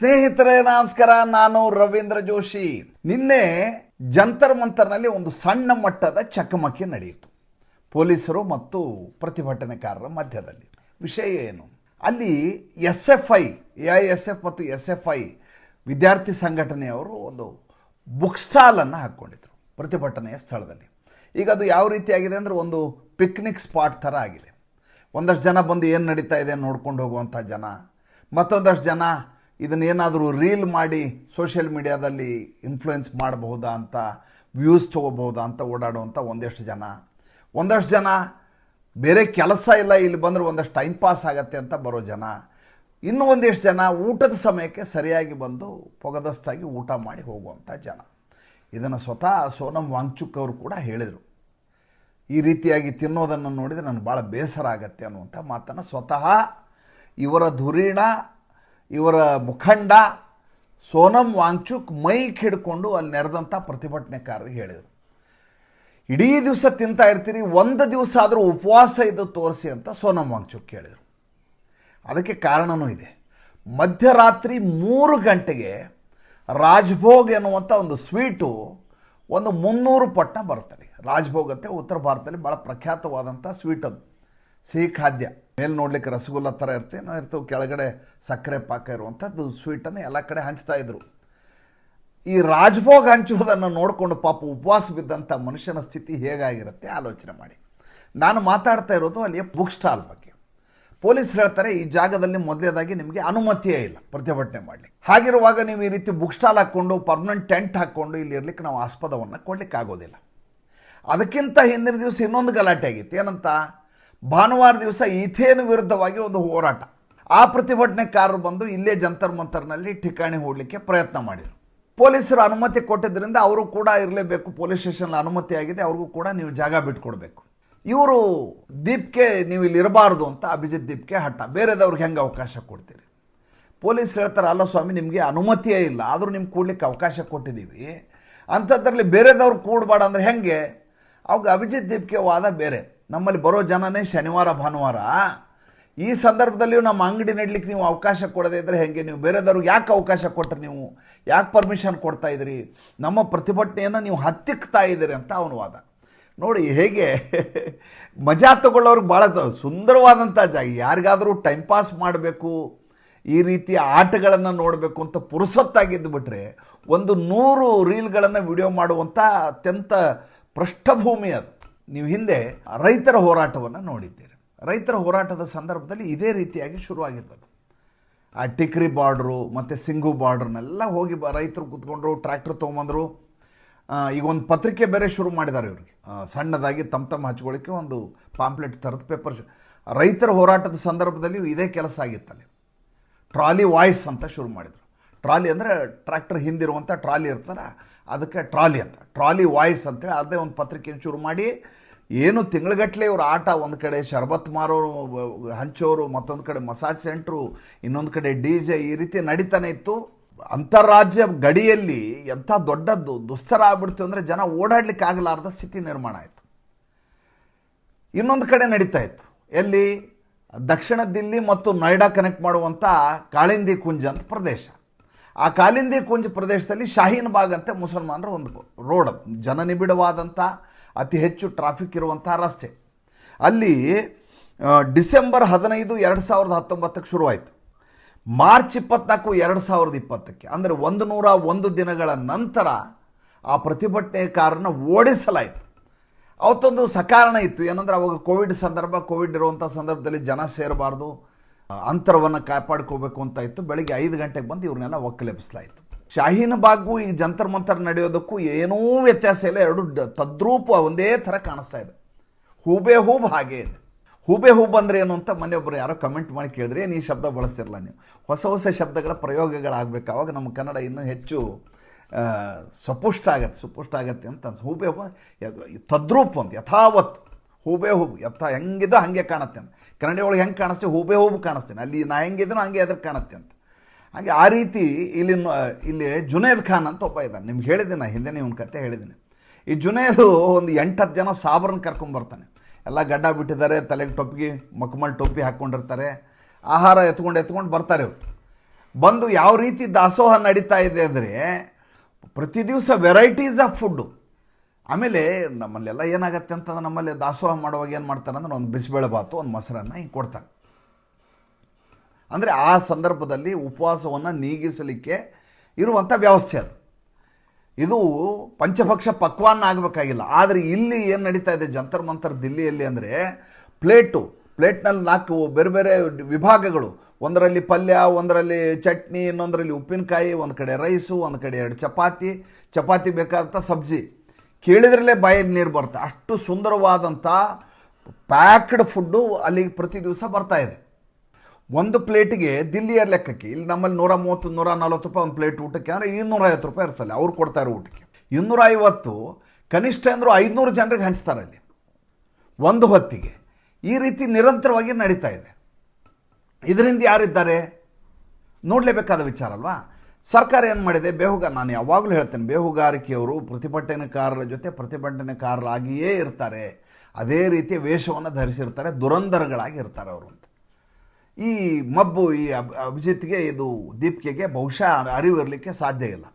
ಸ್ನೇಹಿತರೆ ನಮಸ್ಕಾರ, ನಾನು ರವೀಂದ್ರ ಜೋಶಿ. ನಿನ್ನೆ ಜಂತರ್ ಮಂತರ್ನಲ್ಲಿ ಒಂದು ಸಣ್ಣ ಮಟ್ಟದ ಚಕಮಕಿ ನಡೆಯಿತು ಪೊಲೀಸರು ಮತ್ತು ಪ್ರತಿಭಟನೆಕಾರರ ಮಧ್ಯದಲ್ಲಿ. ವಿಷಯ ಏನು? ಅಲ್ಲಿ AISF ಮತ್ತು SFI ವಿದ್ಯಾರ್ಥಿ ಸಂಘಟನೆಯವರು ಒಂದು ಬುಕ್ ಸ್ಟಾಲನ್ನು ಹಾಕ್ಕೊಂಡಿದ್ರು ಪ್ರತಿಭಟನೆಯ ಸ್ಥಳದಲ್ಲಿ. ಈಗ ಅದು ಯಾವ ರೀತಿಯಾಗಿದೆ ಅಂದರೆ ಒಂದು ಪಿಕ್ನಿಕ್ ಸ್ಪಾಟ್ ಥರ ಆಗಿದೆ. ಒಂದಷ್ಟು ಜನ ಬಂದು ಏನು ನಡೀತಾ ಇದೆ ನೋಡ್ಕೊಂಡು ಹೋಗುವಂಥ ಜನ, ಮತ್ತೊಂದಷ್ಟು ಜನ ಇದನ್ನೇನಾದರೂ ರೀಲ್ ಮಾಡಿ ಸೋಷಿಯಲ್ ಮೀಡಿಯಾದಲ್ಲಿ ಇನ್ಫ್ಲುಯೆನ್ಸ್ ಮಾಡಬಹುದಾ ಅಂತ, ವ್ಯೂಸ್ ತೊಗೋಬಹುದಾ ಅಂತ ಓಡಾಡುವಂಥ ಒಂದಷ್ಟು ಜನ ಬೇರೆ ಕೆಲಸ ಇಲ್ಲ, ಇಲ್ಲಿ ಬಂದರೆ ಒಂದಷ್ಟು ಟೈಮ್ ಪಾಸ್ ಆಗತ್ತೆ ಅಂತ ಬರೋ ಜನ, ಇನ್ನೂ ಒಂದಿಷ್ಟು ಜನ ಊಟದ ಸಮಯಕ್ಕೆ ಸರಿಯಾಗಿ ಬಂದು ಪೊಗದಸ್ತಾಗಿ ಊಟ ಮಾಡಿ ಹೋಗುವಂಥ ಜನ. ಇದನ್ನು ಸ್ವತಃ ಸೋನಮ್ ವಾಂಗ್ಚುಕ್ ಅವರು ಕೂಡ ಹೇಳಿದರು. ಈ ರೀತಿಯಾಗಿ ತಿನ್ನೋದನ್ನು ನೋಡಿದರೆ ನನಗೆ ಭಾಳ ಬೇಸರ ಆಗತ್ತೆ ಅನ್ನುವಂಥ ಮಾತನ್ನು ಸ್ವತಃ ಇವರ ಧುರೀಣ, ಇವರ ಮುಖಂಡ ಸೋನಮ್ ವಾಂಗ್ಚುಕ್ ಮೈಕ್ ಹಿಡ್ಕೊಂಡು ಅಲ್ಲಿ ನೆರೆದಂಥ ಪ್ರತಿಭಟನೆಕಾರರಿಗೆ ಹೇಳಿದರು. ಇಡೀ ದಿವಸ ತಿಂತಾ ಇರ್ತೀರಿ, ಒಂದು ದಿವಸ ಆದರೂ ಉಪವಾಸ ಇದು ತೋರಿಸಿ ಅಂತ ಸೋನಮ್ ವಾಂಗ್ಚುಕ್ ಹೇಳಿದರು. ಅದಕ್ಕೆ ಕಾರಣವೂ ಇದೆ. ಮಧ್ಯರಾತ್ರಿ 3 ಗಂಟೆಗೆ ರಾಜ್ಭೋಗ್ ಎನ್ನುವಂಥ ಒಂದು ಸ್ವೀಟು ಒಂದು 300 ಪಟ್ಟ ಬರ್ತದೆ. ರಾಜ್ಭೋಗ್ ಅಂತ ಉತ್ತರ ಭಾರತದಲ್ಲಿ ಭಾಳ ಪ್ರಖ್ಯಾತವಾದಂಥ ಸ್ವೀಟ್, ಅದು ಸಿಹಿ ಖಾದ್ಯ. ಮೇಲೆ ನೋಡ್ಲಿಕ್ಕೆ ರಸಗುಲ್ಲ ಥರ ಇರ್ತವೆ, ಕೆಳಗಡೆ ಸಕ್ಕರೆ ಪಾಕ ಇರುವಂಥದ್ದು ಸ್ವೀಟನ್ನು ಎಲ್ಲ ಕಡೆ ಹಂಚ್ತಾ ಇದ್ರು. ಈ ರಾಜ್ಭೋಗ್ ಹಂಚುವುದನ್ನು ನೋಡಿಕೊಂಡು ಪಾಪ ಉಪವಾಸ ಬಿದ್ದಂಥ ಮನುಷ್ಯನ ಸ್ಥಿತಿ ಹೇಗಾಗಿರುತ್ತೆ ಆಲೋಚನೆ ಮಾಡಿ. ನಾನು ಮಾತಾಡ್ತಾ ಇರೋದು ಅಲ್ಲಿಯ ಬುಕ್ ಸ್ಟಾಲ್ ಬಗ್ಗೆ. ಪೊಲೀಸರು ಹೇಳ್ತಾರೆ, ಈ ಜಾಗದಲ್ಲಿ ಮೊದಲೇದಾಗಿ ನಿಮಗೆ ಅನುಮತಿಯೇ ಇಲ್ಲ ಪ್ರತಿಭಟನೆ ಮಾಡಲಿಕ್ಕೆ. ಹಾಗಿರುವಾಗ ನೀವು ಈ ರೀತಿ ಬುಕ್ ಸ್ಟಾಲ್ ಹಾಕ್ಕೊಂಡು ಪರ್ಮನೆಂಟ್ ಟೆಂಟ್ ಹಾಕ್ಕೊಂಡು ಇಲ್ಲಿ ಇರಲಿಕ್ಕೆ ನಾವು ಆಸ್ಪದವನ್ನು ಕೊಡಲಿಕ್ಕೆ ಆಗೋದಿಲ್ಲ. ಅದಕ್ಕಿಂತ ಹಿಂದಿನ ದಿವಸ ಇನ್ನೊಂದು ಗಲಾಟೆ ಆಗಿತ್ತು. ಏನಂತ? ಭಾನುವಾರ ದಿವಸ ಈಥೇನ್ ವಿರುದ್ಧವಾಗಿ ಒಂದು ಹೋರಾಟ. ಆ ಪ್ರತಿಭಟನೆಕಾರರು ಬಂದು ಇಲ್ಲೇ ಜಂತರ್ ಮಂತರ್ನಲ್ಲಿ ಠಿಕಾಣಿ ಹೂಡಲಿಕ್ಕೆ ಪ್ರಯತ್ನ ಮಾಡಿದರು. ಪೊಲೀಸರು ಅನುಮತಿ ಕೊಟ್ಟಿದ್ದರಿಂದ ಅವರು ಕೂಡ ಇರಲೇಬೇಕು, ಪೊಲೀಸ್ ಸ್ಟೇಷನ್ ಅನುಮತಿ ಆಗಿದೆ, ಅವ್ರಿಗೂ ಕೂಡ ನೀವು ಜಾಗ ಬಿಟ್ಕೊಡ್ಬೇಕು. ಇವರು ದೀಪ್ಗೆ ನೀವು ಇಲ್ಲಿ ಇರಬಾರ್ದು ಅಂತ ಅಭಿಜಿತ್ ದೀಪ್ಗೆ ಹಠ. ಬೇರೆದವ್ರಿಗೆ ಹೆಂಗೆ ಅವಕಾಶ ಕೊಡ್ತೀರಿ? ಪೊಲೀಸರು ಹೇಳ್ತಾರೆ, ಅಲ್ಲ ಸ್ವಾಮಿ ನಿಮಗೆ ಅನುಮತಿಯೇ ಇಲ್ಲ, ಆದರೂ ನಿಮ್ಗೆ ಕೂಡ್ಲಿಕ್ಕೆ ಅವಕಾಶ ಕೊಟ್ಟಿದ್ದೀವಿ, ಅಂಥದ್ರಲ್ಲಿ ಬೇರೆದವ್ರು ಕೂಡಬೇಡ ಅಂದರೆ ಹೆಂಗೆ? ಅವಾಗ ಅಭಿಜಿತ್ ದೀಪ್ಗೆ ವಾದ ಬೇರೆ. ನಮ್ಮಲ್ಲಿ ಬರೋ ಜನನೇ ಶನಿವಾರ ಭಾನುವಾರ, ಈ ಸಂದರ್ಭದಲ್ಲಿಯೂ ನಮ್ಮ ಅಂಗಡಿ ನಡಲಿಕ್ಕೆ ನೀವು ಅವಕಾಶ ಕೊಡದೇ ಇದ್ದರೆ ಹೆಂಗೆ? ನೀವು ಬೇರೆದವ್ರಿಗೆ ಯಾಕೆ ಅವಕಾಶ ಕೊಟ್ಟರೆ, ನೀವು ಯಾಕೆ ಪರ್ಮಿಷನ್ ಕೊಡ್ತಾ ಇದ್ದೀರಿ? ನಮ್ಮ ಪ್ರತಿಭಟನೆಯನ್ನು ನೀವು ಹತ್ತಿಕ್ತಾ ಇದ್ದೀರಿ ಅಂತ ಅವನ ವಾದ. ನೋಡಿ ಹೇಗೆ ಮಜಾ ತಗೊಳ್ಳೋರಿಗೆ ಭಾಳ ಸುಂದರವಾದಂಥ ಜಾಗ. ಯಾರಿಗಾದರೂ ಟೈಮ್ ಪಾಸ್ ಮಾಡಬೇಕು, ಈ ರೀತಿಯ ಆಟಗಳನ್ನು ನೋಡಬೇಕು ಅಂತ ಪುರುಸೊತ್ತಾಗಿದ್ದು ಬಿಟ್ಟರೆ ಒಂದು 100 ರೀಲ್ಗಳನ್ನು ವಿಡಿಯೋ ಮಾಡುವಂಥ ಅತ್ಯಂತ ಪೃಷ್ಠಭೂಮಿ ಅದು. ನೀವು ಹಿಂದೆ ರೈತರ ಹೋರಾಟವನ್ನು ನೋಡಿದ್ದೀರಿ. ರೈತರ ಹೋರಾಟದ ಸಂದರ್ಭದಲ್ಲಿ ಇದೇ ರೀತಿಯಾಗಿ ಶುರುವಾಗಿದ್ದದು. ಆ ಟಿಕ್ರಿ ಬಾರ್ಡ್ರು ಮತ್ತು ಸಿಂಗು ಬಾರ್ಡ್ರನ್ನೆಲ್ಲ ಹೋಗಿ ರೈತರು ಕೂತ್ಕೊಂಡ್ರು, ಟ್ರ್ಯಾಕ್ಟರ್ ತೊಗೊಂಬಂದರು. ಈಗ ಒಂದು ಪತ್ರಿಕೆ ಬೇರೆ ಶುರು ಮಾಡಿದ್ದಾರೆ ಇವ್ರಿಗೆ, ಸಣ್ಣದಾಗಿ ತಮ್ಮ ಹಚ್ಕೊಳ್ಳಿಕ್ಕೆ ಒಂದು ಪಾಂಪ್ಲೆಟ್ ಥರದ ಪೇಪರ್. ರೈತರ ಹೋರಾಟದ ಸಂದರ್ಭದಲ್ಲಿ ಇದೇ ಕೆಲಸ ಆಗಿತ್ತಲ್ಲಿ. ಟ್ರಾಲಿ ವಾಯ್ಸ್ ಅಂತ ಶುರು ಮಾಡಿದರು. ಟ್ರಾಲಿ ಅಂದರೆ ಟ್ರ್ಯಾಕ್ಟರ್ ಹಿಂದಿರುವಂಥ ಟ್ರಾಲಿ ಇರ್ತಲ್ಲ, ಅದಕ್ಕೆ ಟ್ರಾಲಿ ಅಂತ, ಟ್ರಾಲಿ ವಾಯ್ಸ್ ಅಂತೇಳಿ ಅದೇ ಒಂದು ಪತ್ರಿಕೆಯನ್ನು ಶುರು ಮಾಡಿ ಏನು ತಿಂಗಳಗಟ್ಟಲೆ ಇವ್ರ ಆಟ. ಒಂದು ಕಡೆ ಶರ್ಬತ್ ಮಾರೋರು, ಹಂಚೋರು, ಮತ್ತೊಂದು ಕಡೆ ಮಸಾಜ್ ಸೆಂಟ್ರು, ಇನ್ನೊಂದು ಕಡೆ DJ, ಈ ರೀತಿ ನಡೀತಾನೆ ಇತ್ತು. ಅಂತಾರಾಜ್ಯ ಗಡಿಯಲ್ಲಿ ಎಂಥ ದೊಡ್ಡದ್ದು ದುಸ್ತರ ಆಗ್ಬಿಡ್ತು ಅಂದರೆ ಜನ ಓಡಾಡ್ಲಿಕ್ಕೆ ಆಗಲಾರ್ದ ಸ್ಥಿತಿ ನಿರ್ಮಾಣ ಆಯಿತು. ಇನ್ನೊಂದು ಕಡೆ ನಡೀತಾ ಇತ್ತು, ಎಲ್ಲಿ? ದಕ್ಷಿಣ ದಿಲ್ಲಿ ಮತ್ತು ನೋಯ್ಡಾ ಕನೆಕ್ಟ್ ಮಾಡುವಂಥ ಕಾಳಿಂದಿ ಕುಂಜ್ ಅಂತ ಪ್ರದೇಶ. ಆ ಕಾಳಿಂದಿ ಕುಂಜ್ ಪ್ರದೇಶದಲ್ಲಿ ಶಾಹೀನ್ ಬಾಗ್ ಅಂತ ಮುಸಲ್ಮಾನರ ಒಂದು ರೋಡ್, ಜನನಿಬಿಡವಾದಂಥ ಅತಿ ಹೆಚ್ಚು ಟ್ರಾಫಿಕ್ ಇರುವಂಥ ರಸ್ತೆ. ಅಲ್ಲಿ ಡಿಸೆಂಬರ್ 15, 2019 ಶುರುವಾಯಿತು. ಮಾರ್ಚ್ 24, 2020 ಅಂದರೆ 101 ದಿನಗಳ ನಂತರ ಆ ಪ್ರತಿಭಟನೆಕಾರನ ಓಡಿಸಲಾಯಿತು. ಅವತ್ತೊಂದು ಸಕಾರಣ ಇತ್ತು. ಏನಂದರೆ ಅವಾಗ ಕೋವಿಡ್ ಇರುವಂಥ ಸಂದರ್ಭದಲ್ಲಿ ಜನ ಸೇರಬಾರ್ದು, ಅಂತರವನ್ನು ಕಾಪಾಡ್ಕೋಬೇಕು ಅಂತ ಇತ್ತು. ಬೆಳಗ್ಗೆ 5 ಗಂಟೆಗೆ ಬಂದು ಇವ್ರನ್ನೆಲ್ಲ ಒಕ್ಕಲೆಬ್ಬಿಸಲಾಯಿತು. ಶಾಹೀನ್ ಬಾಗು ಈ ಜಂತರ್ ಮಂತರ್ ನಡೆಯೋದಕ್ಕೂ ಏನೂ ವ್ಯತ್ಯಾಸ ಇಲ್ಲ. ಎರಡು ತದ್ರೂಪ ಒಂದೇ ಥರ ಕಾಣಿಸ್ತಾ ಇದೆ, ಹೂಬೆ ಹೂಬ್ ಹಾಗೇ ಇದೆ. ಹೂಬೆ ಹೂಬ್ ಅಂದರೆ ಏನು ಅಂತ ಮೊನ್ನೆ ಒಬ್ಬರು ಯಾರೋ ಕಮೆಂಟ್ ಮಾಡಿ ಕೇಳಿದ್ರೆ, ಏನು ಈ ಶಬ್ದ ಬಳಸ್ತಿರಲ್ಲ ನೀವು, ಹೊಸ ಶಬ್ದಗಳ ಪ್ರಯೋಗಗಳಾಗಬೇಕು, ಆವಾಗ ನಮ್ಮ ಕನ್ನಡ ಇನ್ನೂ ಹೆಚ್ಚು ಸುಪುಷ್ಟ ಆಗತ್ತೆ ಅಂತ. ಹೂಬೆ ಹೂಬ ತದ್ರೂಪ ಅಂತ, ಯಥಾವತ್ ಹೂಬೆ ಹೂಬ್ ಹೆಂಗಿದೋ ಹಾಗೆ ಕಾಣುತ್ತೆ ಅಂತ. ಕನ್ನಡ ಒಳಗೆ ಹೆಂಗೆ ಕಾಣಿಸ್ತೇವೆ, ಹೂಬೆ ಹೂಬ್ ಕಾಣಿಸ್ತೇನೆ, ಅಲ್ಲಿ ನಾ ಹೆಂಗಿದ್ರು ಹಂಗೆ ಎದುರು ಕಾಣುತ್ತೆ ಅಂತ. ಹಾಗೆ ಆ ರೀತಿ ಇಲ್ಲಿ ಜುನೇದ್ ಖಾನ್ ಅಂತ ಒಬ್ಬ ಇದ್ದಾನೆ. ನಿಮ್ಗೆ ಹೇಳಿದ್ದೀನಿ, ಹಿಂದೆ ಇವನ ಕತೆ ಹೇಳಿದ್ದೀನಿ. ಈ ಜುನೇದು ಒಂದು 8-10 ಜನ ಸಾಬ್ರನ್ನ ಕರ್ಕೊಂಬರ್ತಾನೆ. ಎಲ್ಲ ಗಡ್ಡ ಬಿಟ್ಟಿದ್ದಾರೆ, ತಲೆಗೆ ಟೊಪ್ಪಿಗೆ ಮಕ್ಮಲ್ ಟೋಪಿ ಹಾಕ್ಕೊಂಡಿರ್ತಾರೆ, ಆಹಾರ ಎತ್ಕೊಂಡು ಬರ್ತಾರೆ ಇವರು. ಬಂದು ಯಾವ ರೀತಿ ದಾಸೋಹ ನಡೀತಾ ಇದೆ ಅಂದರೆ ಪ್ರತಿ ದಿವಸ ವೆರೈಟೀಸ್ ಆಫ್ ಫುಡ್ಡು. ಆಮೇಲೆ ನಮ್ಮಲ್ಲೆಲ್ಲ ಏನಾಗತ್ತೆ ಅಂತಂದ್ರೆ ನಮ್ಮಲ್ಲಿ ದಾಸೋಹ ಮಾಡುವಾಗ ಏನು ಮಾಡ್ತಾರೆ ಅಂದ್ರೆ ಒಂದು ಬಿಸಿಬೇಳೆ ಬಾತು, ಒಂದು ಮೊಸರನ್ನ ಹಿಂಗೆ ಕೊಡ್ತಾರೆ. ಅಂದರೆ ಆ ಸಂದರ್ಭದಲ್ಲಿ ಉಪವಾಸವನ್ನು ನೀಗಿಸಲಿಕ್ಕೆ ಇರುವಂಥ ವ್ಯವಸ್ಥೆ ಅದು. ಇದು ಪಂಚಭಕ್ಷ ಪಕ್ವಾನ್ನ ಆಗಬೇಕಾಗಿಲ್ಲ. ಆದರೆ ಇಲ್ಲಿ ಏನು ನಡೀತಾ ಇದೆ ಜಂತರ್ ಮಂತರ್ ದಿಲ್ಲಿಯಲ್ಲಿ ಅಂದರೆ ಪ್ಲೇಟ್ನಲ್ಲಿ 4 ಬೇರೆ ಬೇರೆ ವಿಭಾಗಗಳು, ಒಂದರಲ್ಲಿ ಪಲ್ಯ, ಒಂದರಲ್ಲಿ ಚಟ್ನಿ, ಇನ್ನೊಂದರಲ್ಲಿ ಉಪ್ಪಿನಕಾಯಿ, ಒಂದು ಕಡೆ ರೈಸು, ಒಂದು ಕಡೆ 2 ಚಪಾತಿ ಬೇಕಾದಂಥ ಸಬ್ಜಿ. ಕೇಳಿದ್ರಲ್ಲೇ ಬಾಯಲ್ಲಿ ನೀರು ಬರುತ್ತೆ. ಅಷ್ಟು ಸುಂದರವಾದಂಥ ಪ್ಯಾಕ್ಡ್ ಫುಡ್ಡು ಅಲ್ಲಿ ಪ್ರತಿ ದಿವಸ ಬರ್ತಾ ಇದೆ. ಒಂದು ಪ್ಲೇಟಿಗೆ ದಿಲ್ಲಿಯ ಲೆಕ್ಕಕ್ಕೆ ಇಲ್ಲಿ ನಮ್ಮಲ್ಲಿ 130 140 ರೂಪಾಯಿ ಒಂದು ಪ್ಲೇಟ್ ಊಟಕ್ಕೆ, ಅಂದರೆ 250 ರೂಪಾಯಿ ಇರ್ತಲ್ಲ ಅವ್ರು ಕೊಡ್ತಾ ಇರೋ ಊಟಕ್ಕೆ. 250 ಕನಿಷ್ಠ ಅಂದರೂ 500 ಜನರಿಗೆ ಹಂಚ್ತಾರೆ ಅಲ್ಲಿ ಒಂದು ಹೊತ್ತಿಗೆ. ಈ ರೀತಿ ನಿರಂತರವಾಗಿ ನಡೀತಾ ಇದೆ. ಇದರಿಂದ ಯಾರಿದ್ದಾರೆ ನೋಡಲೇಬೇಕಾದ ವಿಚಾರ ಅಲ್ವಾ. ಸರ್ಕಾರ ಏನು ಮಾಡಿದೆ, ನಾನು ಯಾವಾಗಲೂ ಹೇಳ್ತೇನೆ, ಬೇಹುಗಾರಿಕೆಯವರು ಪ್ರತಿಭಟನೆಕಾರರ ಜೊತೆ ಪ್ರತಿಭಟನೆಕಾರರಾಗಿಯೇ ಇರ್ತಾರೆ. ಅದೇ ರೀತಿಯ ವೇಷವನ್ನು ಧರಿಸಿರ್ತಾರೆ, ದುರಂಧರಗಳಾಗಿ ಇರ್ತಾರೆ ಅವರು ಅಂತ. ಈ ಮಬ್ಬು ಈ ಅಭಿಜಿತ್ಗೆ, ಇದು ದೀಪಿಕೆಗೆ ಬಹುಶಃ ಅರಿವು ಇರಲಿಕ್ಕೆ ಸಾಧ್ಯ ಇಲ್ಲ.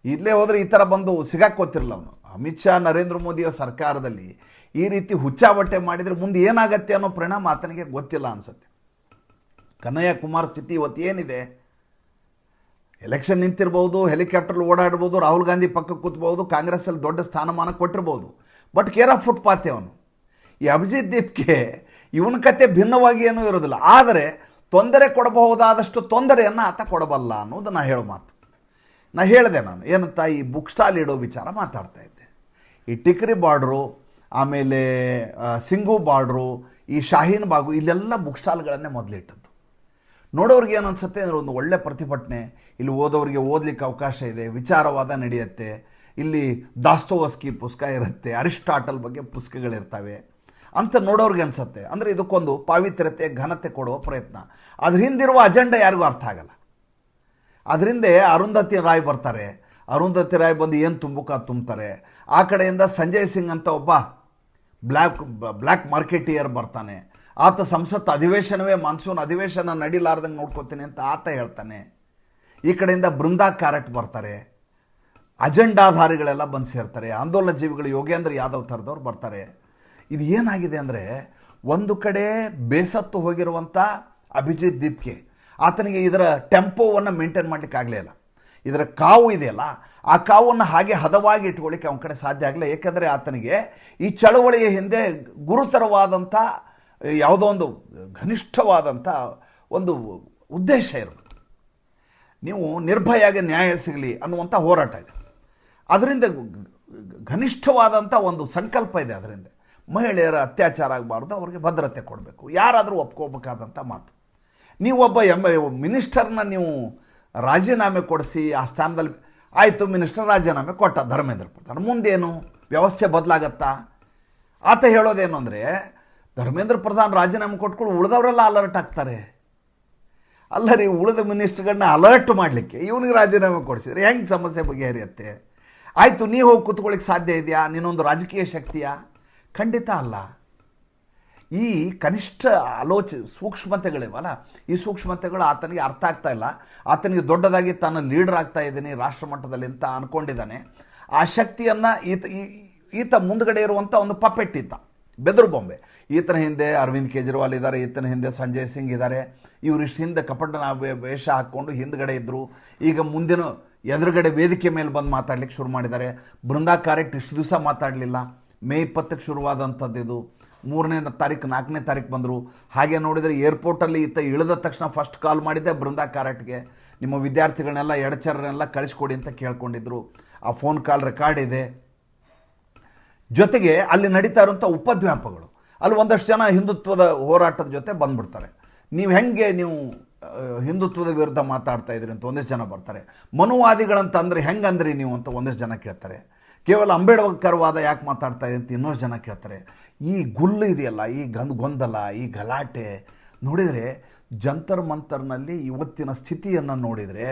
ಇಲ್ಲೇ ಹೋದರೆ ಈ ಥರ ಬಂದು ಸಿಗಾಕೋತಿರಲ್ಲ ಅವನು. ಅಮಿತ್ ಶಾ, ನರೇಂದ್ರ ಮೋದಿಯ ಸರ್ಕಾರದಲ್ಲಿ ಈ ರೀತಿ ಹುಚ್ಚಾಬಟ್ಟೆ ಮಾಡಿದರೆ ಮುಂದೆ ಏನಾಗತ್ತೆ ಅನ್ನೋ ಪರಿಣಾಮ ಆತನಿಗೆ ಗೊತ್ತಿಲ್ಲ ಅನಿಸುತ್ತೆ. ಕನ್ನಯ್ಯ ಕುಮಾರ್ ಸ್ಥಿತಿ ಇವತ್ತು ಏನಿದೆ, ಎಲೆಕ್ಷನ್ ನಿಂತಿರ್ಬೋದು, ಹೆಲಿಕಾಪ್ಟರ್ ಓಡಾಡ್ಬೋದು, ರಾಹುಲ್ ಗಾಂಧಿ ಪಕ್ಕಕ್ಕೆ ಕೂತ್ಬೋದು, ಕಾಂಗ್ರೆಸ್ಸಲ್ಲಿ ದೊಡ್ಡ ಸ್ಥಾನಮಾನ ಕೊಟ್ಟಿರ್ಬೋದು, ಬಟ್ ಕೇರ್ ಆಫ್ ಫುಟ್ಪಾತೆ ಅವನು. ಈ ಅಭಿಜಿತ್ ದೀಪ್ಗೆ ಇವನ ಕತೆ ಭಿನ್ನವಾಗಿ ಏನೂ ಇರೋದಿಲ್ಲ. ಆದರೆ ತೊಂದರೆ ಕೊಡಬಹುದಾದಷ್ಟು ತೊಂದರೆಯನ್ನು ಆತ ಕೊಡಬಲ್ಲ ಅನ್ನೋದು ನಾ ಹೇಳೋ ಮಾತು. ಹೇಳಿದೆ ನಾನು ಏನಂತ, ಈ ಬುಕ್ ಸ್ಟಾಲ್ ಇಡೋ ವಿಚಾರ ಮಾತಾಡ್ತಾ ಇದ್ದೆ. ಈ ಟಿಕ್ರಿ ಬಾರ್ಡ್ರು, ಆಮೇಲೆ ಸಿಂಗು ಬಾರ್ಡ್ರು, ಈ ಶಾಹೀನ್ ಬಾಗು, ಇಲ್ಲೆಲ್ಲ ಬುಕ್ ಸ್ಟಾಲ್ಗಳನ್ನೇ ಮೊದಲಿಟ್ಟದ್ದು. ನೋಡೋರಿಗೆ ಏನು ಅನ್ಸುತ್ತೆ ಅಂದರೆ ಒಂದು ಒಳ್ಳೆ ಪ್ರತಿಭಟನೆ, ಇಲ್ಲಿ ಓದೋರಿಗೆ ಓದಲಿಕ್ಕೆ ಅವಕಾಶ ಇದೆ, ವಿಚಾರವಾದ ನಡೆಯುತ್ತೆ, ಇಲ್ಲಿ ದಾಸ್ತೋವಸ್ಕಿ ಪುಸ್ತಕ ಇರುತ್ತೆ, ಅರಿಸ್ಟಾಟಲ್ ಬಗ್ಗೆ ಪುಸ್ತಕಗಳಿರ್ತವೆ ಅಂತ ನೋಡೋರಿಗೆ ಅನಿಸುತ್ತೆ. ಅಂದರೆ ಇದಕ್ಕೊಂದು ಪಾವಿತ್ರ್ಯತೆ, ಘನತೆ ಕೊಡುವ ಪ್ರಯತ್ನ. ಅದ್ರ ಹಿಂದಿರುವ ಅಜೆಂಡಾ ಯಾರಿಗೂ ಅರ್ಥ ಆಗಲ್ಲ. ಅದರಿಂದ ಅರುಂಧತಿ ರಾಯ್ ಬರ್ತಾರೆ, ಅರುಂಧತಿ ರಾಯ್ ಬಂದು ಏನು ತುಂಬ್ತಾರೆ. ಆ ಕಡೆಯಿಂದ ಸಂಜಯ್ ಸಿಂಗ್ ಅಂತ ಒಬ್ಬ ಬ್ಲ್ಯಾಕ್ ಮಾರ್ಕೆಟಿಯರ್ ಬರ್ತಾನೆ. ಆತ ಸಂಸತ್ ಅಧಿವೇಶನವೇ ಮಾನ್ಸೂನ್ ಅಧಿವೇಶನ ನಡೀಲಾರ್ದಂಗೆ ನೋಡ್ಕೋತೀನಿ ಅಂತ ಆತ ಹೇಳ್ತಾನೆ. ಈ ಕಡೆಯಿಂದ ಬೃಂದಾ ಕ್ಯಾರೆಟ್ ಬರ್ತಾರೆ, ಅಜೆಂಡಾಧಾರಿಗಳೆಲ್ಲ ಬಂದು ಸೇರ್ತಾರೆ, ಆಂದೋಲನ ಜೀವಿಗಳು ಯೋಗೇಂದ್ರ ಯಾದವ್ ಥರದವ್ರು ಬರ್ತಾರೆ. ಇದು ಏನಾಗಿದೆ ಅಂದರೆ, ಒಂದು ಕಡೆ ಬೇಸತ್ತು ಹೋಗಿರುವಂಥ ಅಭಿಜಿತ್ ದೀಪ್ಗೆ, ಆತನಿಗೆ ಇದರ ಟೆಂಪೋವನ್ನು ಮೇಂಟೈನ್ ಮಾಡಲಿಕ್ಕೆ ಆಗಲೇ ಇಲ್ಲ. ಇದರ ಕಾವು ಇದೆಯಲ್ಲ, ಆ ಕಾವನ್ನು ಹಾಗೆ ಹದವಾಗಿ ಇಟ್ಕೊಳ್ಳಿಕ್ಕೆ ಅವನ ಕಡೆ ಸಾಧ್ಯ ಆಗಲಿಲ್ಲ. ಏಕೆಂದರೆ ಆತನಿಗೆ ಈ ಚಳವಳಿಯ ಹಿಂದೆ ಗುರುತರವಾದಂಥ ಯಾವುದೋ ಒಂದು ಘನಿಷ್ಠವಾದಂಥ ಒಂದು ಉದ್ದೇಶ ಇರಬೇಕು. ನೀವು ನಿರ್ಭಯಾಗೆ ನ್ಯಾಯ ಸಿಗಲಿ ಅನ್ನುವಂಥ ಹೋರಾಟ ಇದೆ. ಅದರಿಂದ ಘನಿಷ್ಠವಾದಂಥ ಒಂದು ಸಂಕಲ್ಪ ಇದೆ. ಅದರಿಂದ ಮಹಿಳೆಯರ ಅತ್ಯಾಚಾರ ಆಗಬಾರ್ದು, ಅವ್ರಿಗೆ ಭದ್ರತೆ ಕೊಡಬೇಕು, ಯಾರಾದರೂ ಒಪ್ಕೋಬೇಕಾದಂಥ ಮಾತು. ನೀವೊಬ್ಬ ಮಿನಿಸ್ಟರ್ನ ನೀವು ರಾಜೀನಾಮೆ ಕೊಡಿಸಿ ಆ ಸ್ಥಾನದಲ್ಲಿ ಆಯಿತು, ಮಿನಿಸ್ಟರ್ ರಾಜೀನಾಮೆ ಕೊಟ್ಟ ಧರ್ಮೇಂದ್ರ ಪ್ರಧಾನ್, ಮುಂದೇನು ವ್ಯವಸ್ಥೆ ಬದಲಾಗತ್ತಾ? ಆತ ಹೇಳೋದೇನು ಅಂದರೆ, ಧರ್ಮೇಂದ್ರ ಪ್ರಧಾನ್ ರಾಜೀನಾಮೆ ಕೊಟ್ಕೊಂಡು ಉಳಿದವರೆಲ್ಲ ಅಲರ್ಟ್ ಆಗ್ತಾರೆ. ಅಲ್ಲ ರೀ, ಉಳಿದ ಮಿನಿಸ್ಟರ್ಗಳನ್ನ ಅಲರ್ಟ್ ಮಾಡಲಿಕ್ಕೆ ಇವನಿಗೆ ರಾಜೀನಾಮೆ ಕೊಡಿಸಿದ್ರೆ ಹೆಂಗೆ ಸಮಸ್ಯೆ ಬಗೆಹರಿಯುತ್ತೆ? ಆಯಿತು, ನೀವು ಹೋಗಿ ಕೂತ್ಕೊಳ್ಳಿಕ್ಕೆ ಸಾಧ್ಯ ಇದೆಯಾ? ನೀನೊಂದು ರಾಜಕೀಯ ಶಕ್ತಿಯಾ? ಖಂಡಿತ ಅಲ್ಲ. ಈ ಕನಿಷ್ಠ ಸೂಕ್ಷ್ಮತೆಗಳಿವಲ್ಲ, ಈ ಸೂಕ್ಷ್ಮತೆಗಳು ಆತನಿಗೆ ಅರ್ಥ ಆಗ್ತಾ ಇಲ್ಲ. ಆತನಿಗೆ ದೊಡ್ಡದಾಗಿ ತಾನು ಲೀಡರ್ ಆಗ್ತಾ ಇದ್ದೀನಿ ರಾಷ್ಟ್ರಮಟ್ಟದಲ್ಲಿ ಅಂತ ಅಂದ್ಕೊಂಡಿದ್ದಾನೆ. ಆ ಶಕ್ತಿಯನ್ನು ಈತ ಮುಂದ್ಗಡೆ ಇರುವಂಥ ಒಂದು ಪಪೆಟ್ ಈತ, ಬೆದರು ಬೊಂಬೆ. ಈತನ ಹಿಂದೆ ಅರವಿಂದ್ ಕೇಜ್ರಿವಾಲ್ ಇದ್ದಾರೆ, ಈತನ ಹಿಂದೆ ಸಂಜಯ್ ಸಿಂಗ್ ಇದ್ದಾರೆ. ಇವರಿಷ್ಟು ಹಿಂದೆ ಕಪಟನ ವೇಷ ಹಾಕ್ಕೊಂಡು ಹಿಂದ್ಗಡೆ ಇದ್ದರು. ಈಗ ಮುಂದಿನ ಎದುರುಗಡೆ ವೇದಿಕೆ ಮೇಲೆ ಬಂದು ಮಾತಾಡ್ಲಿಕ್ಕೆ ಶುರು ಮಾಡಿದ್ದಾರೆ. ಬೃಂದಾ ಕ್ಯಾರೆಟ್ ಇಷ್ಟು ದಿವಸ ಮಾತಾಡಲಿಲ್ಲ, ಮೇ 20ಕ್ಕೆ ಶುರುವಾದಂಥದ್ದು ಇದು. 3ನೇ ತಾರೀಕು 4ನೇ ತಾರೀಕು ಬಂದರು. ಹಾಗೆ ನೋಡಿದರೆ ಏರ್ಪೋರ್ಟಲ್ಲಿ ಈತ ಇಳಿದ ತಕ್ಷಣ ಫಸ್ಟ್ ಕಾಲ್ ಮಾಡಿದ್ದೆ ಬೃಂದಾ ಕ್ಯಾರೆಟ್ಗೆ, ನಿಮ್ಮ ವಿದ್ಯಾರ್ಥಿಗಳನ್ನೆಲ್ಲ ಎಡಚರನ್ನೆಲ್ಲ ಕಳಿಸ್ಕೊಡಿ ಅಂತ ಕೇಳ್ಕೊಂಡಿದ್ರು. ಆ ಫೋನ್ ಕಾಲ್ ರೆಕಾರ್ಡ್ ಇದೆ. ಜೊತೆಗೆ ಅಲ್ಲಿ ನಡೀತಾ ಇರುವಂಥ ಉಪದ್ವ್ಯಾಪಗಳು, ಅಲ್ಲಿ ಒಂದಷ್ಟು ಜನ ಹಿಂದುತ್ವದ ಹೋರಾಟದ ಜೊತೆ ಬಂದ್ಬಿಡ್ತಾರೆ. ನೀವು ಹಿಂದುತ್ವದ ವಿರುದ್ಧ ಮಾತಾಡ್ತಾ ಇದ್ರಿ ಅಂತ ಒಂದಷ್ಟು ಜನ ಬರ್ತಾರೆ. ಮನುವಾದಿಗಳಂತ ಅಂದರೆ ಹೆಂಗಂದ್ರಿ ನೀವು ಅಂತ ಒಂದಷ್ಟು ಜನ ಕೇಳ್ತಾರೆ. ಕೇವಲ ಅಂಬೇಡ್ಕರ್ವಾದ ಯಾಕೆ ಮಾತಾಡ್ತಾ ಇದೆ ಅಂತ ಇನ್ನೊಂದು ಜನ ಕೇಳ್ತಾರೆ. ಈ ಗುಲ್ಲು ಇದೆಯಲ್ಲ, ಈ ಗೊಂದಲ, ಈ ಗಲಾಟೆ ನೋಡಿದರೆ, ಜಂತರ್ ಮಂತರ್ನಲ್ಲಿ ಇವತ್ತಿನ ಸ್ಥಿತಿಯನ್ನು ನೋಡಿದರೆ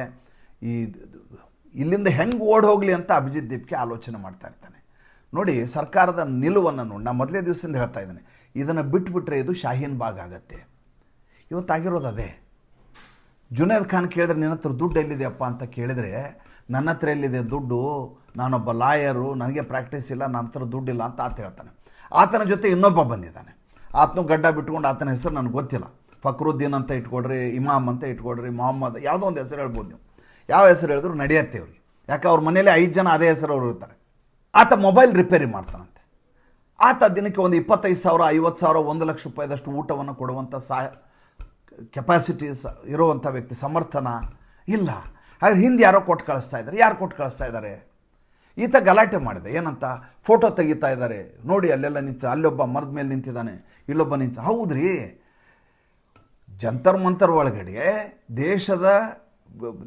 ಇಲ್ಲಿಂದ ಹೆಂಗೆ ಓಡಿ ಹೋಗಲಿ ಅಂತ ಅಭಿಜಿತ್ ದೀಪ್ಗೆ ಆಲೋಚನೆ ಮಾಡ್ತಾ ಇರ್ತಾನೆ. ನೋಡಿ, ಸರ್ಕಾರದ ನಿಲುವನ್ನು ನೋಡಿ, ನಾನು ಮೊದಲೇ ದಿವಸದಿಂದ ಹೇಳ್ತಾ ಇದ್ದೇನೆ, ಇದನ್ನು ಬಿಟ್ಟುಬಿಟ್ರೆ ಇದು ಶಾಹೀನ್ ಬಾಗ್ ಆಗುತ್ತೆ. ಇವತ್ತಾಗಿರೋದು ಅದೇ. ಜುನೇದ್ ಖಾನ್ ಕೇಳಿದ್ರೆ ನಿನ್ನ ಹತ್ರ ದುಡ್ಡು ಎಲ್ಲಿದೆಯಪ್ಪ ಅಂತ ಕೇಳಿದರೆ ನನ್ನ ಹತ್ರ ಎಲ್ಲಿದೆ ದುಡ್ಡು, ನಾನೊಬ್ಬ ಲಾಯರು, ನನಗೆ ಪ್ರಾಕ್ಟೀಸ್ ಇಲ್ಲ, ನನ್ನ ಹತ್ರ ದುಡ್ಡಿಲ್ಲ ಅಂತ ಆತ ಹೇಳ್ತಾನೆ. ಆತನ ಜೊತೆ ಇನ್ನೊಬ್ಬ ಬಂದಿದ್ದಾನೆ. ಆತನು ಗಡ್ಡ ಬಿಟ್ಕೊಂಡು, ಆತನ ಹೆಸರು ನನಗೆ ಗೊತ್ತಿಲ್ಲ, ಫಕ್ರುದ್ದೀನ್ ಅಂತ ಇಟ್ಕೊಡ್ರಿ, ಇಮಾಮ್ ಅಂತ ಇಟ್ಕೊಡ್ರಿ, ಮೊಹಮ್ಮದ್, ಯಾವುದೋ ಒಂದು ಹೆಸರು ಹೇಳ್ಬೋದು ನೀವು. ಯಾವ ಹೆಸರು ಹೇಳಿದ್ರು ನಡೆಯುತ್ತೆ ಅವ್ರಿಗೆ. ಯಾಕೆ ಅವ್ರ ಮನೇಲಿ 5 ಜನ ಅದೇ ಹೆಸರು ಅವರು ಇರ್ತಾರೆ. ಆತ ಮೊಬೈಲ್ ರಿಪೇರಿ ಮಾಡ್ತಾನಂತೆ. ಆತ ದಿನಕ್ಕೆ ಒಂದು 25,000, 50,000, 1 ಲಕ್ಷ ರೂಪಾಯಿದಷ್ಟು ಊಟವನ್ನು ಕೊಡುವಂಥ ಕೆಪಾಸಿಟೀಸ್ ಇರುವಂಥ ವ್ಯಕ್ತಿ. ಸಮರ್ಥನ ಇಲ್ಲ. ಹಾಗೆ ಹಿಂದೆ ಯಾರೋ ಕೊಟ್ಟು ಕಳಿಸ್ತಾ ಇದ್ದಾರೆ. ಯಾರು ಕೊಟ್ಟು ಕಳಿಸ್ತಾ ಇದ್ದಾರೆ? ಈತ ಗಲಾಟೆ ಮಾಡಿದೆ. ಏನಂತ? ಫೋಟೋ ತೆಗಿತಾ ಇದ್ದಾರೆ ನೋಡಿ, ಅಲ್ಲೆಲ್ಲ ನಿಂತು, ಅಲ್ಲೊಬ್ಬ ಮರದ ಮೇಲೆ ನಿಂತಿದ್ದಾನೆ, ಇಲ್ಲೊಬ್ಬ ನಿಂತ. ಹೌದ್ರಿ, ಜಂತರ್ ಮಂತರ್ ಒಳಗಡೆ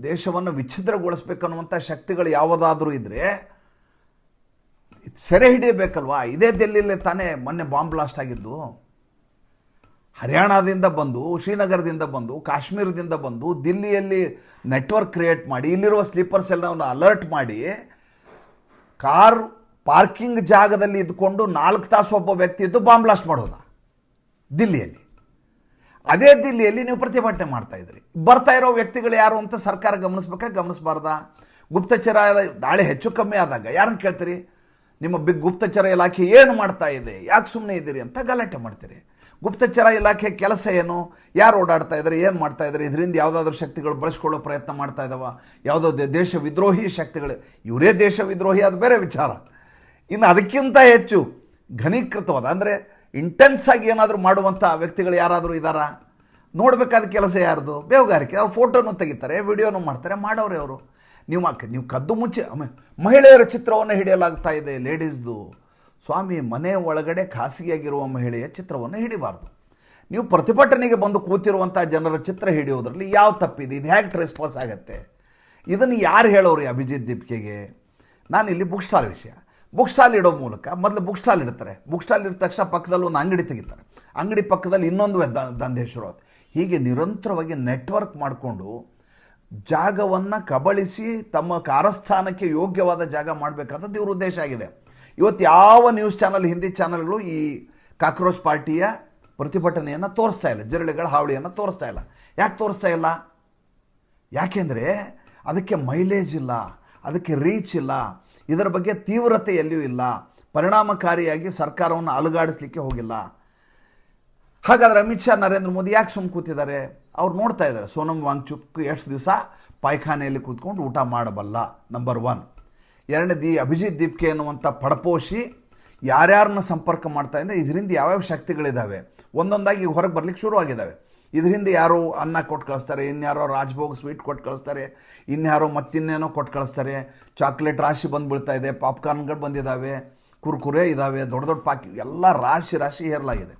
ದೇಶವನ್ನು ವಿಚ್ಛಿದ್ರಗೊಳಿಸ್ಬೇಕನ್ನುವಂಥ ಶಕ್ತಿಗಳು ಯಾವುದಾದ್ರೂ ಇದ್ದರೆ ಸೆರೆ ಹಿಡಿಯಬೇಕಲ್ವಾ? ಇದೇ ದಿಲ್ಲಿಯಲ್ಲಿ ತಾನೇ ಮೊನ್ನೆ ಬಾಂಬ್ ಬ್ಲಾಸ್ಟ್ ಆಗಿದ್ದು. ಹರಿಯಾಣದಿಂದ ಬಂದು, ಶ್ರೀನಗರದಿಂದ ಬಂದು, ಕಾಶ್ಮೀರದಿಂದ ಬಂದು ದಿಲ್ಲಿಯಲ್ಲಿ ನೆಟ್ವರ್ಕ್ ಕ್ರಿಯೇಟ್ ಮಾಡಿ, ಇಲ್ಲಿರುವ ಸ್ಲೀಪರ್ಸ್ ಎಲ್ಲವನ್ನು ಅಲರ್ಟ್ ಮಾಡಿ, ಕಾರ್ ಪಾರ್ಕಿಂಗ್ ಜಾಗದಲ್ಲಿ ಇದ್ಕೊಂಡು 4 ತಾಸು ಒಬ್ಬ ವ್ಯಕ್ತಿ ಇದ್ದು ಬಾಂಬ್ ಬ್ಲಾಸ್ಟ್ ಮಾಡೋದ ದಿಲ್ಲಿಯಲ್ಲಿ. ಅದೇ ದಿಲ್ಲಿಯಲ್ಲಿ ನೀವು ಪ್ರತಿಭಟನೆ ಮಾಡ್ತಾ ಇದ್ರಿ. ಬರ್ತಾ ಇರೋ ವ್ಯಕ್ತಿಗಳು ಯಾರು ಅಂತ ಸರ್ಕಾರ ಗಮನಿಸ್ಬೇಕಾ, ಗಮನಿಸಬಾರ್ದಾ? ಗುಪ್ತಚರ ದಾಳಿ ಹೆಚ್ಚು ಕಮ್ಮಿ ಆದಾಗ ಯಾರನ್ನು ಕೇಳ್ತೀರಿ? ನಿಮ್ಮ ಗುಪ್ತಚರ ಇಲಾಖೆ ಏನು ಮಾಡ್ತಾ ಇದೆ, ಯಾಕೆ ಸುಮ್ಮನೆ ಇದ್ದೀರಿ ಅಂತ ಗಲಾಟೆ ಮಾಡ್ತೀರಿ. ಗುಪ್ತಚರ ಇಲಾಖೆ ಕೆಲಸ ಏನು? ಯಾರು ಓಡಾಡ್ತಾ ಇದ್ದಾರೆ, ಏನು ಮಾಡ್ತಾ ಇದ್ದಾರೆ? ಇದರಿಂದ ಯಾವುದಾದ್ರೂ ಶಕ್ತಿಗಳು ಬಳಸ್ಕೊಳ್ಳೋ ಪ್ರಯತ್ನ ಮಾಡ್ತಾ ಇದ್ದಾವ? ಯಾವುದೋ ದೇಶ ವಿದ್ರೋಹಿ ಶಕ್ತಿಗಳು, ಇವರೇ ದೇಶ ವಿದ್ರೋಹಿ, ಅದು ಬೇರೆ ವಿಚಾರ. ಇನ್ನು ಅದಕ್ಕಿಂತ ಹೆಚ್ಚು ಘನೀಕೃತವಾದ, ಅಂದರೆ ಇಂಟೆನ್ಸ್ ಆಗಿ ಏನಾದರೂ ಮಾಡುವಂಥ ವ್ಯಕ್ತಿಗಳು ಯಾರಾದರೂ ಇದ್ದಾರಾ? ನೋಡಬೇಕಾದ ಕೆಲಸ ಯಾರ್ದು? ಬೇವುಗಾರಿಕೆ. ಅವ್ರು ಫೋಟೋನು ತೆಗಿತಾರೆ, ವಿಡಿಯೋನು ಮಾಡ್ತಾರೆ, ಮಾಡೋರೆ ಅವರು. ನೀವು ಕದ್ದು ಮುಚ್ಚಿ ಮಹಿಳೆಯರ ಚಿತ್ರವನ್ನು ಹಿಡಿಯಲಾಗ್ತಾ ಇದೆ, ಲೇಡೀಸ್ದು. ಸ್ವಾಮಿ, ಮನೆ ಒಳಗಡೆ ಖಾಸಗಿಯಾಗಿರುವ ಮಹಿಳೆಯ ಚಿತ್ರವನ್ನು ಹಿಡಿಬಾರ್ದು. ನೀವು ಪ್ರತಿಭಟನೆಗೆ ಬಂದು ಕೂತಿರುವಂಥ ಜನರ ಚಿತ್ರ ಹಿಡಿಯೋದ್ರಲ್ಲಿ ಯಾವ ತಪ್ಪಿದೆ? ಇದು ಹೇಗೆ ಟ್ರೆಸ್ಪಾಸ್ ಆಗುತ್ತೆ? ಇದನ್ನು ಯಾರು ಹೇಳೋರು ಅಭಿಜಿತ್ ದೀಪಿಕೆಗೆ? ನಾನಿಲ್ಲಿ ಬುಕ್ ಸ್ಟಾಲ್ ವಿಷಯ. ಬುಕ್ ಸ್ಟಾಲ್ ಇಡೋ ಮೂಲಕ ಮೊದಲು ಬುಕ್ ಸ್ಟಾಲ್ ಇಡ್ತಾರೆ. ಬುಕ್ ಸ್ಟಾಲ್ ಇದ್ದ ತಕ್ಷಣ ಪಕ್ಕದಲ್ಲಿ ಒಂದು ಅಂಗಡಿ ತೆಗಿತಾರೆ. ಅಂಗಡಿ ಪಕ್ಕದಲ್ಲಿ ಇನ್ನೊಂದು ದಂಧೆ ಶುರು ಆಗುತ್ತೆ. ಹೀಗೆ ನಿರಂತರವಾಗಿ ನೆಟ್ವರ್ಕ್ ಮಾಡಿಕೊಂಡು ಜಾಗವನ್ನು ಕಬಳಿಸಿ ತಮ್ಮ ಕಾರಸ್ಥಾನಕ್ಕೆ ಯೋಗ್ಯವಾದ ಜಾಗ ಮಾಡಬೇಕಾದದ್ದು ಇವ್ರ ಉದ್ದೇಶ ಆಗಿದೆ. ಇವತ್ತು ಯಾವ ನ್ಯೂಸ್ ಚಾನಲ್, ಹಿಂದಿ ಚಾನಲ್ಗಳು ಈ ಕಾಕ್ರೋಚ್ ಪಾರ್ಟಿಯ ಪ್ರತಿಭಟನೆಯನ್ನು ತೋರಿಸ್ತಾ ಇಲ್ಲ, ಜಿರಳೆಗಳ ಹಾವಳಿಯನ್ನು ತೋರಿಸ್ತಾ ಇಲ್ಲ. ಯಾಕೆ ತೋರಿಸ್ತಾ ಇಲ್ಲ? ಯಾಕೆಂದರೆ ಅದಕ್ಕೆ ಮೈಲೇಜ್ ಇಲ್ಲ, ಅದಕ್ಕೆ ರೀಚ್ ಇಲ್ಲ, ಇದರ ಬಗ್ಗೆ ತೀವ್ರತೆ ಎಲ್ಲಿಯೂ ಇಲ್ಲ, ಪರಿಣಾಮಕಾರಿಯಾಗಿ ಸರ್ಕಾರವನ್ನು ಅಲುಗಾಡಿಸ್ಲಿಕ್ಕೆ ಹೋಗಿಲ್ಲ. ಹಾಗಾದರೆ ಅಮಿತ್ ಶಾ, ನರೇಂದ್ರ ಮೋದಿ ಯಾಕೆ ಸುಮ್ಮನೆ ಕೂತಿದ್ದಾರೆ? ಅವ್ರು ನೋಡ್ತಾ ಇದ್ದಾರೆ ಸೋನಮ್ ವಾಂಗ್ಚುಕ್ ಎಷ್ಟು ದಿವಸ ಪಾಯ್ಖಾನೆಯಲ್ಲಿ ಕೂತ್ಕೊಂಡು ಊಟ ಮಾಡಬಲ್ಲ, ನಂಬರ್ 1. ಎರಡನೇದು, ಅಭಿಜಿತ್ ದೀಪ್ಕೆ ಅನ್ನುವಂಥ ಪಡಪೋಷಿ ಯಾರ್ಯಾರನ್ನ ಸಂಪರ್ಕ ಮಾಡ್ತಾ ಇದ್ದರೆ ಇದರಿಂದ ಯಾವ್ಯಾವ ಶಕ್ತಿಗಳಿದ್ದಾವೆ ಒಂದೊಂದಾಗಿ ಹೊರಗೆ ಬರ್ಲಿಕ್ಕೆ ಶುರು ಆಗಿದ್ದಾವೆ. ಇದರಿಂದ ಯಾರೋ ಅನ್ನ ಕೊಟ್ಟು ಕಳಿಸ್ತಾರೆ, ಇನ್ಯಾರೋ ರಾಜ್ಭೋಗ್ ಸ್ವೀಟ್ ಕೊಟ್ಟು ಕಳಿಸ್ತಾರೆ, ಇನ್ಯಾರೋ ಮತ್ತಿನ್ನೇನೋ ಕೊಟ್ಟು ಕಳಿಸ್ತಾರೆ, ಚಾಕ್ಲೇಟ್ ರಾಶಿ ಬಂದುಬಿಡ್ತಾ ಇದೆ, ಪಾಪ್ಕಾರ್ನ್ಗಳು ಬಂದಿದ್ದಾವೆ, ಕುರ್ಕುರೆ ಇದ್ದಾವೆ, ದೊಡ್ಡ ದೊಡ್ಡ ಎಲ್ಲ ರಾಶಿ ಹೇರಲಾಗಿದೆ.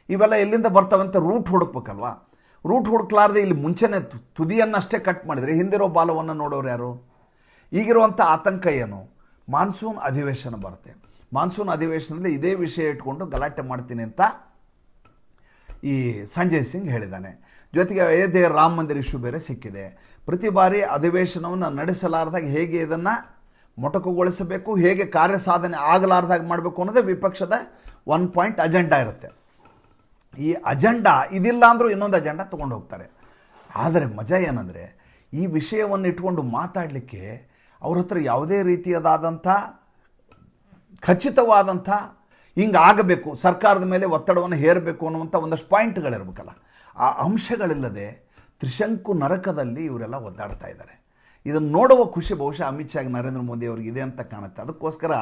ಇವೆಲ್ಲ ಎಲ್ಲಿಂದ ಬರ್ತಾವಂತ ರೂಟ್ ಹುಡುಕ್ಬೇಕಲ್ವಾ? ರೂಟ್ ಹುಡುಕ್ಲಾರ್ದೆ ಇಲ್ಲಿ ಮುಂಚೆನೇ ತುದಿಯನ್ನಷ್ಟೇ ಕಟ್ ಮಾಡಿದರೆ ಹಿಂದಿರೋ ಬಾಲವನ್ನು ನೋಡೋರು ಯಾರು? ಈಗಿರುವಂಥ ಆತಂಕ ಏನು? ಮಾನ್ಸೂನ್ ಅಧಿವೇಶನ ಬರುತ್ತೆ. ಮಾನ್ಸೂನ್ ಅಧಿವೇಶನದಲ್ಲಿ ಇದೇ ವಿಷಯ ಇಟ್ಕೊಂಡು ಗಲಾಟೆ ಮಾಡ್ತೀನಿ ಅಂತ ಈ ಸಂಜಯ್ ಸಿಂಗ್ ಹೇಳಿದ್ದಾನೆ. ಜೊತೆಗೆ ಅಯೋಧ್ಯೆ ರಾಮ ಮಂದಿರ ಇಶ್ಯೂ ಬೇರೆ ಸಿಕ್ಕಿದೆ. ಪ್ರತಿ ಬಾರಿ ಅಧಿವೇಶನವನ್ನು ನಡೆಸಲಾರ್ದಾಗ ಹೇಗೆ ಇದನ್ನು ಮೊಟಕುಗೊಳಿಸಬೇಕು, ಹೇಗೆ ಕಾರ್ಯಸಾಧನೆ ಆಗಲಾರ್ದಾಗ ಮಾಡಬೇಕು ಅನ್ನೋದೇ ವಿಪಕ್ಷದ 1 ಪಾಯಿಂಟ್ ಅಜೆಂಡಾ ಇರುತ್ತೆ. ಈ ಅಜೆಂಡಾ ಇದಿಲ್ಲ ಅಂದರೂ ಇನ್ನೊಂದು ಅಜೆಂಡಾ ತೊಗೊಂಡು ಹೋಗ್ತಾರೆ. ಆದರೆ ಮಜಾ ಏನಂದರೆ ಈ ವಿಷಯವನ್ನು ಇಟ್ಕೊಂಡು ಮಾತಾಡಲಿಕ್ಕೆ ಅವ್ರ ಹತ್ರ ಯಾವುದೇ ರೀತಿಯದಾದಂಥ ಖಚಿತವಾದಂಥ ಹಿಂಗೆ ಆಗಬೇಕು, ಸರ್ಕಾರದ ಮೇಲೆ ಒತ್ತಡವನ್ನು ಹೇರಬೇಕು ಅನ್ನುವಂಥ ಒಂದಷ್ಟು ಪಾಯಿಂಟ್ಗಳಿರ್ಬೇಕಲ್ಲ, ಆ ಅಂಶಗಳಿಲ್ಲದೆ ತ್ರಿಶಂಕು ನರಕದಲ್ಲಿ ಇವರೆಲ್ಲ ಒದ್ದಾಡ್ತಾ ಇದ್ದಾರೆ. ಇದನ್ನು ನೋಡುವ ಖುಷಿ ಬಹುಶಃ ಅಮಿತ್ ಶಾ, ನರೇಂದ್ರ ಮೋದಿ ಅವ್ರಿಗೆ ಇದೆ ಅಂತ ಕಾಣುತ್ತೆ. ಅದಕ್ಕೋಸ್ಕರ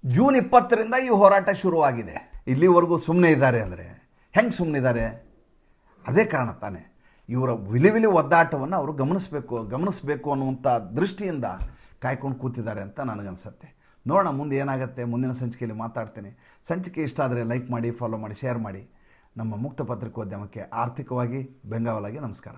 ಜೂನ್ 20ರಿಂದ ಈ ಹೋರಾಟ ಶುರುವಾಗಿದೆ. ಇಲ್ಲಿವರೆಗೂ ಸುಮ್ಮನೆ ಇದ್ದಾರೆ ಅಂದರೆ ಹೆಂಗೆ ಸುಮ್ಮನಿದ್ದಾರೆ? ಅದೇ ಕಾರಣ ತಾನೆ ಇವರ ವಿಲಿ ಒದ್ದಾಟವನ್ನು ಅವರು ಗಮನಿಸಬೇಕು ಅನ್ನುವಂಥ ದೃಷ್ಟಿಯಿಂದ ಕಾಯ್ಕೊಂಡು ಕೂತಿದ್ದಾರೆ ಅಂತ ನನಗನ್ಸುತ್ತೆ. ನೋಡೋಣ ಮುಂದೆ ಏನಾಗುತ್ತೆ. ಮುಂದಿನ ಸಂಚಿಕೆಯಲ್ಲಿ ಮಾತಾಡ್ತೇನೆ. ಸಂಚಿಕೆ ಇಷ್ಟ ಆದರೆ ಲೈಕ್ ಮಾಡಿ, ಫಾಲೋ ಮಾಡಿ, ಶೇರ್ ಮಾಡಿ. ನಮ್ಮ ಮುಕ್ತ ಪತ್ರಿಕೋದ್ಯಮಕ್ಕೆ ಆರ್ಥಿಕವಾಗಿ ಬೆಂಗಾವಲಾಗಿ ನಮಸ್ಕಾರ.